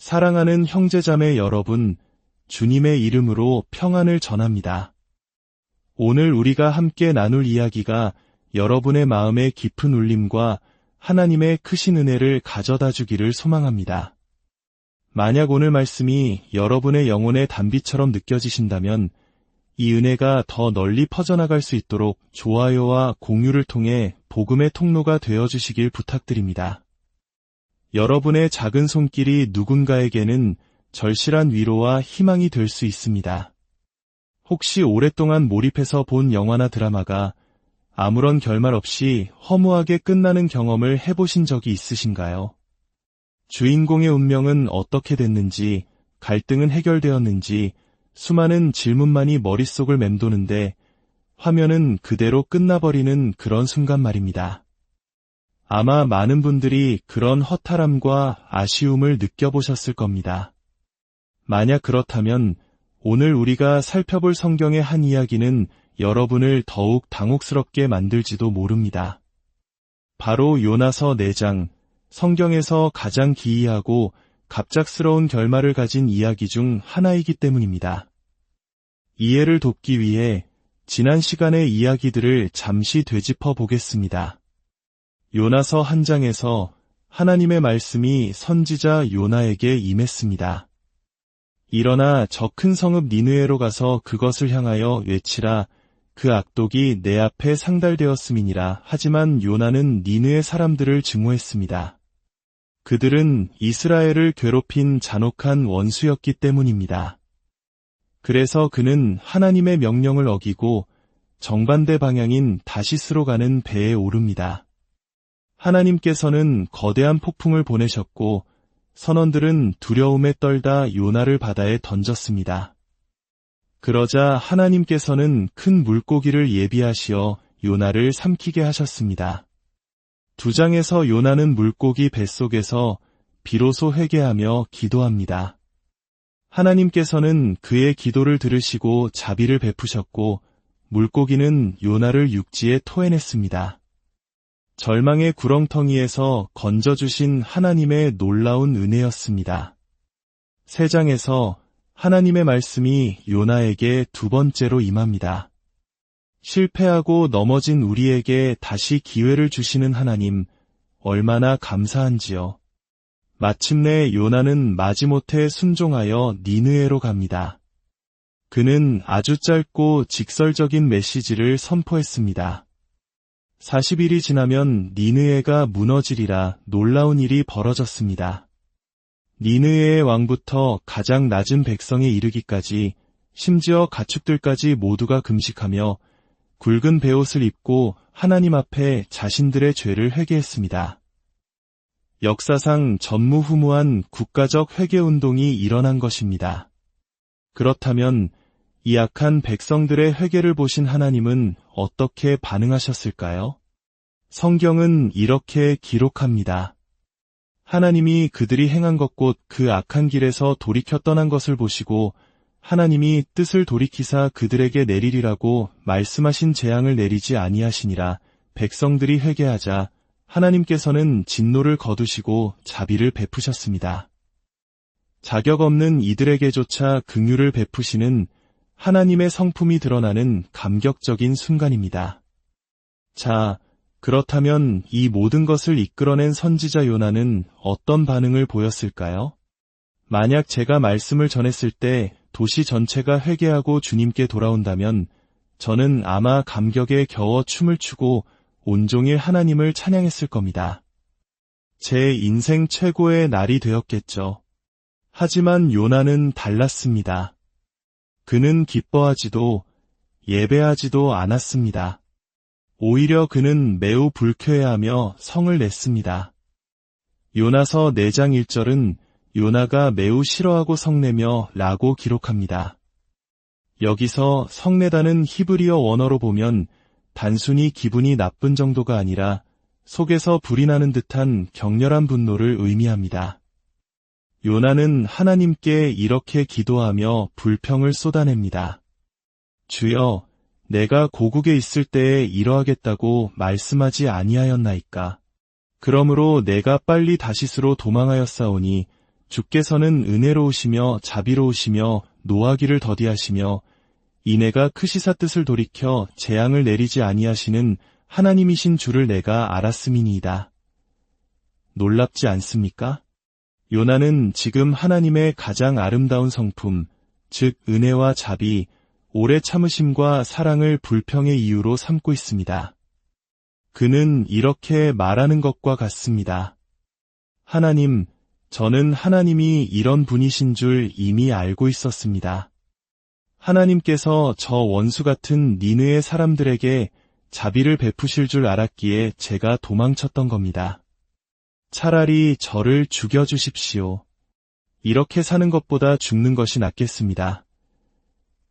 사랑하는 형제자매 여러분, 주님의 이름으로 평안을 전합니다. 오늘 우리가 함께 나눌 이야기가 여러분의 마음의 깊은 울림과 하나님의 크신 은혜를 가져다 주기를 소망합니다. 만약 오늘 말씀이 여러분의 영혼의 단비처럼 느껴지신다면 이 은혜가 더 널리 퍼져나갈 수 있도록 좋아요와 공유를 통해 복음의 통로가 되어주시길 부탁드립니다. 여러분의 작은 손길이 누군가에게는 절실한 위로와 희망이 될 수 있습니다. 혹시 오랫동안 몰입해서 본 영화나 드라마가 아무런 결말 없이 허무하게 끝나는 경험을 해보신 적이 있으신가요? 주인공의 운명은 어떻게 됐는지, 갈등은 해결되었는지 수많은 질문만이 머릿속을 맴도는데 화면은 그대로 끝나버리는 그런 순간 말입니다. 아마 많은 분들이 그런 허탈함과 아쉬움을 느껴보셨을 겁니다. 만약 그렇다면 오늘 우리가 살펴볼 성경의 한 이야기는 여러분을 더욱 당혹스럽게 만들지도 모릅니다. 바로 요나서 4장, 성경에서 가장 기이하고 갑작스러운 결말을 가진 이야기 중 하나이기 때문입니다. 이해를 돕기 위해 지난 시간의 이야기들을 잠시 되짚어 보겠습니다. 요나서 한 장에서 하나님의 말씀이 선지자 요나에게 임했습니다. 일어나 저 큰 성읍 니느웨로 가서 그것을 향하여 외치라. 그 악독이 내 앞에 상달되었음이니라. 하지만 요나는 니느웨 사람들을 증오했습니다. 그들은 이스라엘을 괴롭힌 잔혹한 원수였기 때문입니다. 그래서 그는 하나님의 명령을 어기고 정반대 방향인 다시스로 가는 배에 오릅니다. 하나님께서는 거대한 폭풍을 보내셨고 선원들은 두려움에 떨다 요나를 바다에 던졌습니다. 그러자 하나님께서는 큰 물고기를 예비하시어 요나를 삼키게 하셨습니다. 2장에서 요나는 물고기 뱃속에서 비로소 회개하며 기도합니다. 하나님께서는 그의 기도를 들으시고 자비를 베푸셨고 물고기는 요나를 육지에 토해냈습니다. 절망의 구렁텅이에서 건져주신 하나님의 놀라운 은혜였습니다. 3장에서 하나님의 말씀이 요나에게 2번째로 임합니다. 실패하고 넘어진 우리에게 다시 기회를 주시는 하나님, 얼마나 감사한지요. 마침내 요나는 마지못해 순종하여 니느웨로 갑니다. 그는 아주 짧고 직설적인 메시지를 선포했습니다. 40일이 지나면 니느웨가 무너지리라. 놀라운 일이 벌어졌습니다. 니느웨의 왕부터 가장 낮은 백성에 이르기까지 심지어 가축들까지 모두가 금식하며 굵은 베옷을 입고 하나님 앞에 자신들의 죄를 회개했습니다. 역사상 전무후무한 국가적 회개운동이 일어난 것입니다. 그렇다면 이 악한 백성들의 회개를 보신 하나님은 어떻게 반응하셨을까요? 성경은 이렇게 기록합니다. 하나님이 그들이 행한 것 곧 그 악한 길에서 돌이켜 떠난 것을 보시고 하나님이 뜻을 돌이키사 그들에게 내리리라고 말씀하신 재앙을 내리지 아니하시니라. 백성들이 회개하자 하나님께서는 진노를 거두시고 자비를 베푸셨습니다. 자격 없는 이들에게조차 긍휼을 베푸시는 하나님의 성품이 드러나는 감격적인 순간입니다. 자, 그렇다면 이 모든 것을 이끌어낸 선지자 요나는 어떤 반응을 보였을까요? 만약 제가 말씀을 전했을 때 도시 전체가 회개하고 주님께 돌아온다면 저는 아마 감격에 겨워 춤을 추고 온종일 하나님을 찬양했을 겁니다. 제 인생 최고의 날이 되었겠죠. 하지만 요나는 달랐습니다. 그는 기뻐하지도 예배하지도 않았습니다. 오히려 그는 매우 불쾌해하며 성을 냈습니다. 요나서 4장 1절은 요나가 매우 싫어하고 성내며 라고 기록합니다. 여기서 성내다는 히브리어 원어로 보면 단순히 기분이 나쁜 정도가 아니라 속에서 불이 나는 듯한 격렬한 분노를 의미합니다. 요나는 하나님께 이렇게 기도하며 불평을 쏟아냅니다. 주여, 내가 고국에 있을 때에 이러하겠다고 말씀하지 아니하였나이까. 그러므로 내가 빨리 다시스로 도망하였사오니 주께서는 은혜로우시며 자비로우시며 노하기를 더디하시며 이내가 크시사 뜻을 돌이켜 재앙을 내리지 아니하시는 하나님이신 줄을 내가 알았음이니이다. 놀랍지 않습니까? 요나는 지금 하나님의 가장 아름다운 성품, 즉 은혜와 자비, 오래 참으심과 사랑을 불평의 이유로 삼고 있습니다. 그는 이렇게 말하는 것과 같습니다. 하나님, 저는 하나님이 이런 분이신 줄 이미 알고 있었습니다. 하나님께서 저 원수 같은 니느의 사람들에게 자비를 베푸실 줄 알았기에 제가 도망쳤던 겁니다. 차라리 저를 죽여주십시오. 이렇게 사는 것보다 죽는 것이 낫겠습니다.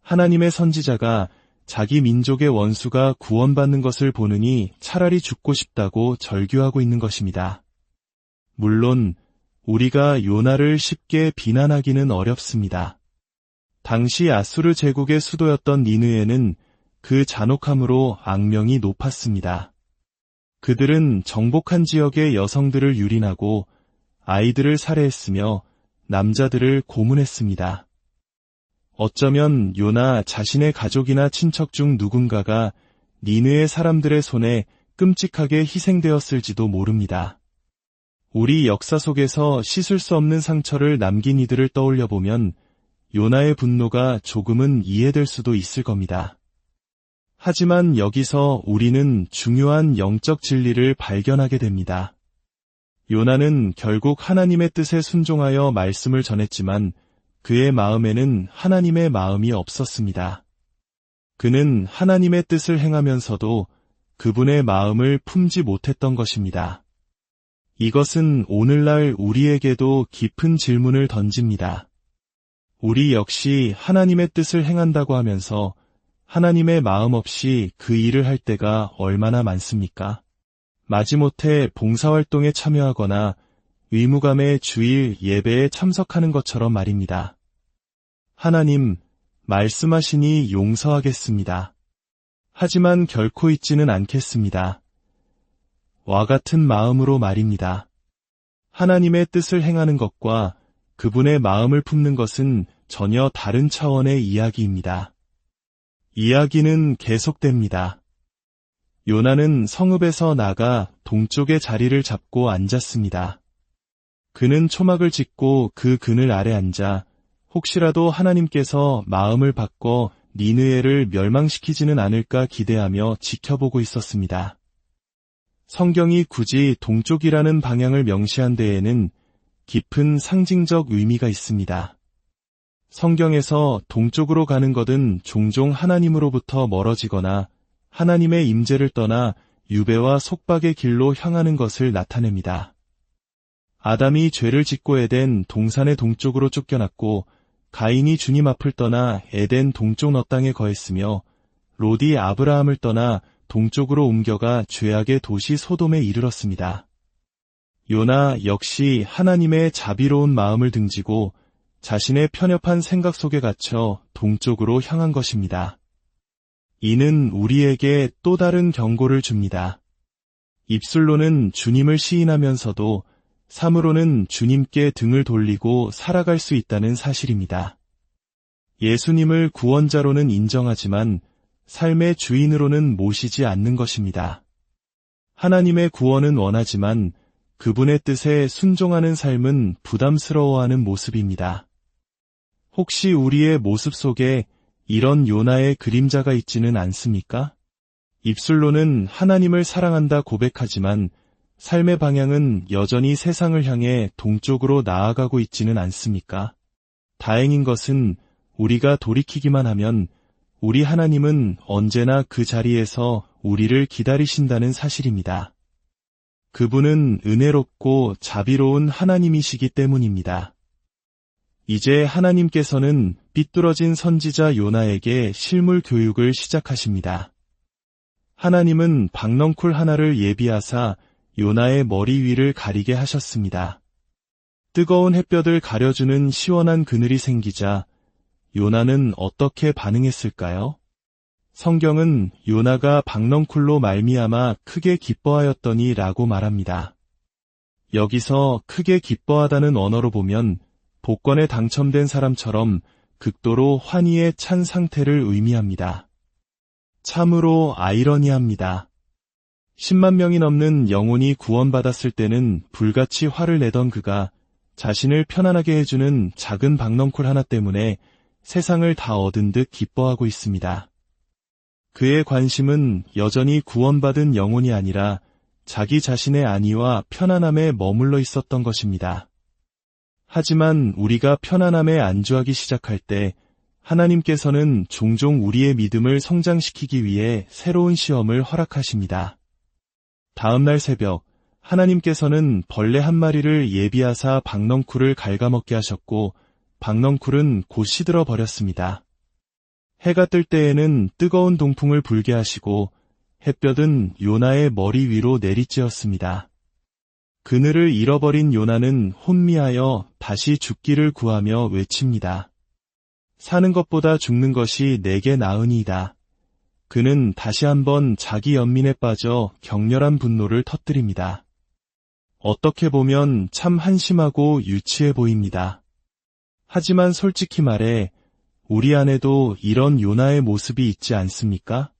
하나님의 선지자가 자기 민족의 원수가 구원받는 것을 보느니 차라리 죽고 싶다고 절규하고 있는 것입니다. 물론 우리가 요나를 쉽게 비난하기는 어렵습니다. 당시 아수르 제국의 수도였던 니느웨는 그 잔혹함으로 악명이 높았습니다. 그들은 정복한 지역의 여성들을 유린하고 아이들을 살해했으며 남자들을 고문했습니다. 어쩌면 요나 자신의 가족이나 친척 중 누군가가 니느웨 사람들의 손에 끔찍하게 희생되었을지도 모릅니다. 우리 역사 속에서 씻을 수 없는 상처를 남긴 이들을 떠올려보면 요나의 분노가 조금은 이해될 수도 있을 겁니다. 하지만 여기서 우리는 중요한 영적 진리를 발견하게 됩니다. 요나는 결국 하나님의 뜻에 순종하여 말씀을 전했지만 그의 마음에는 하나님의 마음이 없었습니다. 그는 하나님의 뜻을 행하면서도 그분의 마음을 품지 못했던 것입니다. 이것은 오늘날 우리에게도 깊은 질문을 던집니다. 우리 역시 하나님의 뜻을 행한다고 하면서 하나님의 마음 없이 그 일을 할 때가 얼마나 많습니까? 마지못해 봉사활동에 참여하거나 의무감의 주일 예배에 참석하는 것처럼 말입니다. 하나님, 말씀하시니 용서하겠습니다. 하지만 결코 잊지는 않겠습니다. 와 같은 마음으로 말입니다. 하나님의 뜻을 행하는 것과 그분의 마음을 품는 것은 전혀 다른 차원의 이야기입니다. 이야기는 계속됩니다. 요나는 성읍에서 나가 동쪽의 자리를 잡고 앉았습니다. 그는 초막을 짓고 그 그늘 아래 앉아 혹시라도 하나님께서 마음을 바꿔 니느웨를 멸망시키지는 않을까 기대하며 지켜보고 있었습니다. 성경이 굳이 동쪽이라는 방향을 명시한 데에는 깊은 상징적 의미가 있습니다. 성경에서 동쪽으로 가는 것은 종종 하나님으로부터 멀어지거나 하나님의 임재를 떠나 유배와 속박의 길로 향하는 것을 나타냅니다. 아담이 죄를 짓고 에덴 동산의 동쪽으로 쫓겨났고 가인이 주님 앞을 떠나 에덴 동쪽 너땅에 거했으며 롯이 아브라함을 떠나 동쪽으로 옮겨가 죄악의 도시 소돔에 이르렀습니다. 요나 역시 하나님의 자비로운 마음을 등지고 자신의 편협한 생각 속에 갇혀 동쪽으로 향한 것입니다. 이는 우리에게 또 다른 경고를 줍니다. 입술로는 주님을 시인하면서도 삶으로는 주님께 등을 돌리고 살아갈 수 있다는 사실입니다. 예수님을 구원자로는 인정하지만 삶의 주인으로는 모시지 않는 것입니다. 하나님의 구원은 원하지만 그분의 뜻에 순종하는 삶은 부담스러워하는 모습입니다. 혹시 우리의 모습 속에 이런 요나의 그림자가 있지는 않습니까? 입술로는 하나님을 사랑한다 고백하지만 삶의 방향은 여전히 세상을 향해 동쪽으로 나아가고 있지는 않습니까? 다행인 것은 우리가 돌이키기만 하면 우리 하나님은 언제나 그 자리에서 우리를 기다리신다는 사실입니다. 그분은 은혜롭고 자비로운 하나님이시기 때문입니다. 이제 하나님께서는 삐뚤어진 선지자 요나에게 실물 교육을 시작하십니다. 하나님은 박넝쿨 하나를 예비하사 요나의 머리 위를 가리게 하셨습니다. 뜨거운 햇볕을 가려주는 시원한 그늘이 생기자 요나는 어떻게 반응했을까요? 성경은 요나가 박넝쿨로 말미암아 크게 기뻐하였더니 라고 말합니다. 여기서 크게 기뻐하다는 언어로 보면 복권에 당첨된 사람처럼 극도로 환희에 찬 상태를 의미합니다. 참으로 아이러니합니다. 10만 명이 넘는 영혼이 구원받았을 때는 불같이 화를 내던 그가 자신을 편안하게 해주는 작은 박넝쿨 하나 때문에 세상을 다 얻은 듯 기뻐하고 있습니다. 그의 관심은 여전히 구원받은 영혼이 아니라 자기 자신의 안위와 편안함에 머물러 있었던 것입니다. 하지만 우리가 편안함에 안주하기 시작할 때 하나님께서는 종종 우리의 믿음을 성장시키기 위해 새로운 시험을 허락하십니다. 다음날 새벽, 하나님께서는 벌레 한 마리를 예비하사 박넝쿨을 갉아먹게 하셨고 박넝쿨은 곧 시들어 버렸습니다. 해가 뜰 때에는 뜨거운 동풍을 불게 하시고 햇볕은 요나의 머리 위로 내리쬐었습니다. 그늘을 잃어버린 요나는 혼미하여 다시 죽기를 구하며 외칩니다. 사는 것보다 죽는 것이 내게 나으니이다. 그는 다시 한번 자기 연민에 빠져 격렬한 분노를 터뜨립니다. 어떻게 보면 참 한심하고 유치해 보입니다. 하지만 솔직히 말해 우리 안에도 이런 요나의 모습이 있지 않습니까?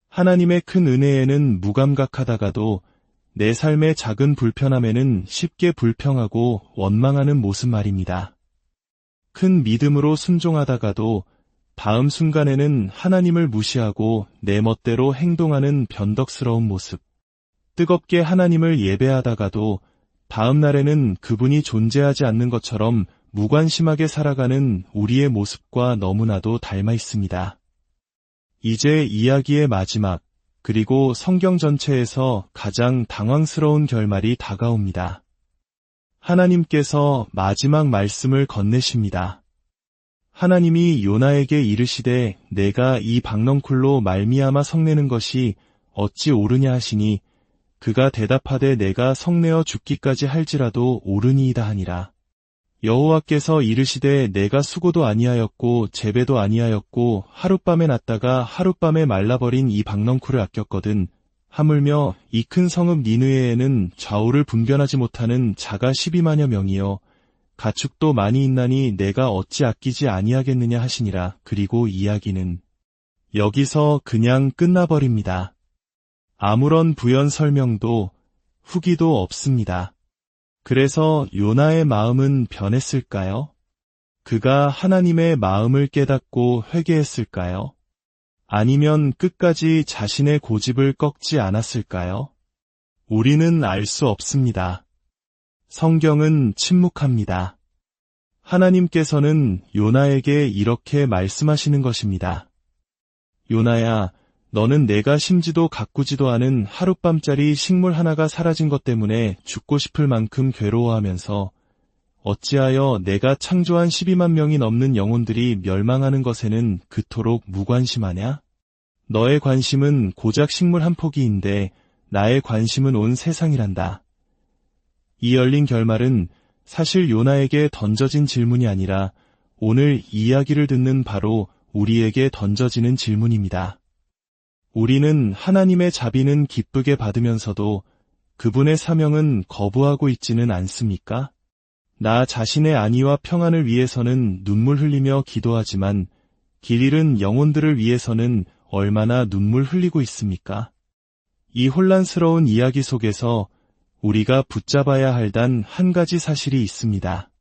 하나님의 큰 은혜에는 무감각하다가도 내 삶의 작은 불편함에는 쉽게 불평하고 원망하는 모습 말입니다. 큰 믿음으로 순종하다가도 다음 순간에는 하나님을 무시하고 내 멋대로 행동하는 변덕스러운 모습. 뜨겁게 하나님을 예배하다가도 다음 날에는 그분이 존재하지 않는 것처럼 무관심하게 살아가는 우리의 모습과 너무나도 닮아 있습니다. 이제 이야기의 마지막, 그리고 성경 전체에서 가장 당황스러운 결말이 다가옵니다. 하나님께서 마지막 말씀을 건네십니다. 하나님이 요나에게 이르시되 내가 이 박넝쿨로 말미암아 성내는 것이 어찌 옳으냐 하시니 그가 대답하되 내가 성내어 죽기까지 할지라도 옳으니이다 하니라. 여호와께서 이르시되 내가 수고도 아니하였고 재배도 아니하였고 하룻밤에 났다가 하룻밤에 말라버린 이 박넝쿨을 아꼈거든. 하물며 이 큰 성읍 니느웨에는 좌우를 분변하지 못하는 자가 12만여 명이요 가축도 많이 있나니 내가 어찌 아끼지 아니하겠느냐 하시니라. 그리고 이야기는 여기서 그냥 끝나버립니다. 아무런 부연 설명도 후기도 없습니다. 그래서 요나의 마음은 변했을까요? 그가 하나님의 마음을 깨닫고 회개했을까요? 아니면 끝까지 자신의 고집을 꺾지 않았을까요? 우리는 알 수 없습니다. 성경은 침묵합니다. 하나님께서는 요나에게 이렇게 말씀하시는 것입니다. 요나야, 너는 내가 심지도 가꾸지도 않은 하룻밤짜리 식물 하나가 사라진 것 때문에 죽고 싶을 만큼 괴로워하면서 어찌하여 내가 창조한 12만 명이 넘는 영혼들이 멸망하는 것에는 그토록 무관심하냐? 너의 관심은 고작 식물 한 포기인데 나의 관심은 온 세상이란다. 이 열린 결말은 사실 요나에게 던져진 질문이 아니라 오늘 이야기를 듣는 바로 우리에게 던져지는 질문입니다. 우리는 하나님의 자비는 기쁘게 받으면서도 그분의 사명은 거부하고 있지는 않습니까? 나 자신의 안위와 평안을 위해서는 눈물 흘리며 기도하지만 길 잃은 영혼들을 위해서는 얼마나 눈물 흘리고 있습니까? 이 혼란스러운 이야기 속에서 우리가 붙잡아야 할 단 한 가지 사실이 있습니다.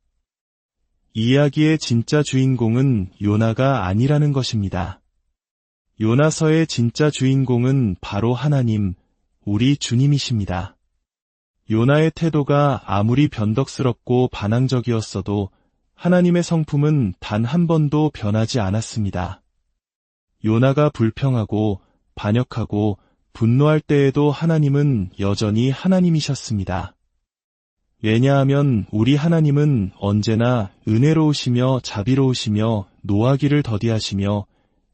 이야기의 진짜 주인공은 요나가 아니라는 것입니다. 요나서의 진짜 주인공은 바로 하나님, 우리 주님이십니다. 요나의 태도가 아무리 변덕스럽고 반항적이었어도 하나님의 성품은 단 한 번도 변하지 않았습니다. 요나가 불평하고 반역하고 분노할 때에도 하나님은 여전히 하나님이셨습니다. 왜냐하면 우리 하나님은 언제나 은혜로우시며 자비로우시며 노하기를 더디하시며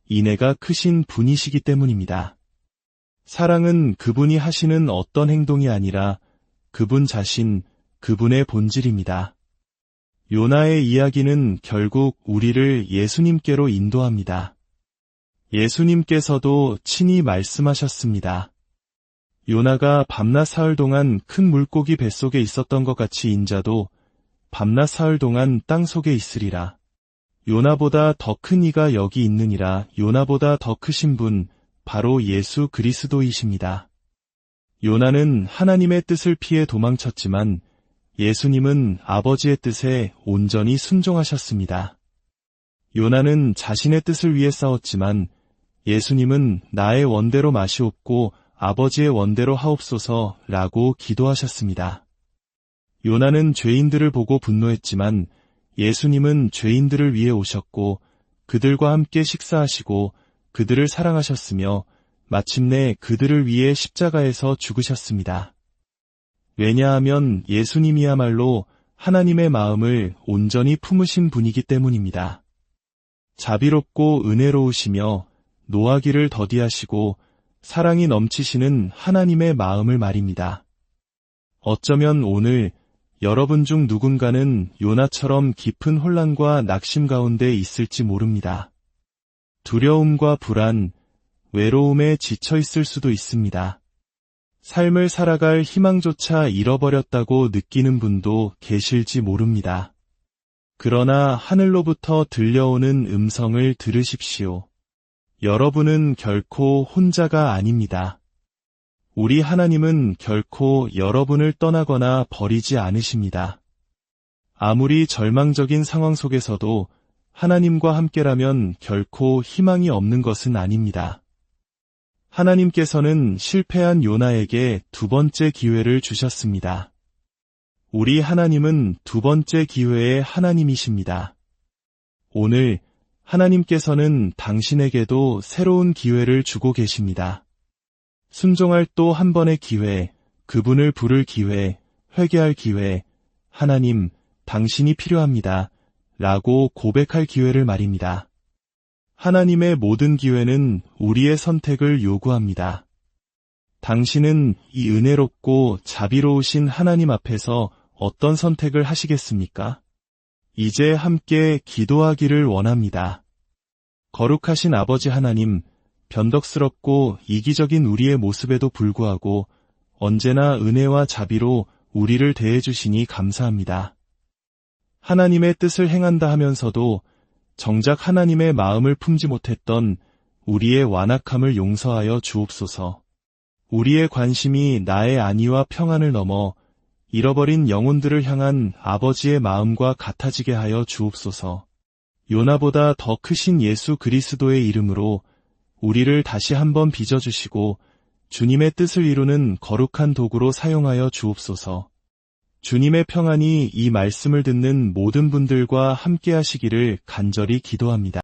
인애가 크신 분이시기 때문입니다. 사랑은 그분이 하시는 어떤 행동이 아니라 그분 자신, 그분의 본질입니다. 요나의 이야기는 결국 우리를 예수님께로 인도합니다. 예수님께서도 친히 말씀하셨습니다. 요나가 밤낮 사흘 동안 큰 물고기 뱃속에 있었던 것 같이 인자도 밤낮 사흘 동안 땅 속에 있으리라. 요나보다 더 큰 이가 여기 있느니라. 요나보다 더 크신 분, 바로 예수 그리스도이십니다. 요나는 하나님의 뜻을 피해 도망쳤지만 예수님은 아버지의 뜻에 온전히 순종하셨습니다. 요나는 자신의 뜻을 위해 싸웠지만 예수님은 나의 원대로 마시옵고 아버지의 원대로 하옵소서 라고 기도하셨습니다. 요나는 죄인들을 보고 분노했지만 예수님은 죄인들을 위해 오셨고 그들과 함께 식사하시고 그들을 사랑하셨으며 마침내 그들을 위해 십자가에서 죽으셨습니다. 왜냐하면 예수님이야말로 하나님의 마음을 온전히 품으신 분이기 때문입니다. 자비롭고 은혜로우시며 노하기를 더디하시고 사랑이 넘치시는 하나님의 마음을 말입니다. 어쩌면 오늘 여러분 중 누군가는 요나처럼 깊은 혼란과 낙심 가운데 있을지 모릅니다. 두려움과 불안, 외로움에 지쳐 있을 수도 있습니다. 삶을 살아갈 희망조차 잃어버렸다고 느끼는 분도 계실지 모릅니다. 그러나 하늘로부터 들려오는 음성을 들으십시오. 여러분은 결코 혼자가 아닙니다. 우리 하나님은 결코 여러분을 떠나거나 버리지 않으십니다. 아무리 절망적인 상황 속에서도 하나님과 함께라면 결코 희망이 없는 것은 아닙니다. 하나님께서는 실패한 요나에게 두 번째 기회를 주셨습니다. 우리 하나님은 두 번째 기회의 하나님이십니다. 오늘 하나님께서는 당신에게도 새로운 기회를 주고 계십니다. 순종할 또 한 번의 기회, 그분을 부를 기회, 회개할 기회, 하나님, 당신이 필요합니다. 라고 고백할 기회를 말입니다. 하나님의 모든 기회는 우리의 선택을 요구합니다. 당신은 이 은혜롭고 자비로우신 하나님 앞에서 어떤 선택을 하시겠습니까? 이제 함께 기도하기를 원합니다. 거룩하신 아버지 하나님, 변덕스럽고 이기적인 우리의 모습에도 불구하고 언제나 은혜와 자비로 우리를 대해주시니 감사합니다. 하나님의 뜻을 행한다 하면서도 정작 하나님의 마음을 품지 못했던 우리의 완악함을 용서하여 주옵소서. 우리의 관심이 나의 안위와 평안을 넘어 잃어버린 영혼들을 향한 아버지의 마음과 같아지게 하여 주옵소서. 요나보다 더 크신 예수 그리스도의 이름으로 우리를 다시 한번 빚어주시고 주님의 뜻을 이루는 거룩한 도구로 사용하여 주옵소서. 주님의 평안이 이 말씀을 듣는 모든 분들과 함께 하시기를 간절히 기도합니다.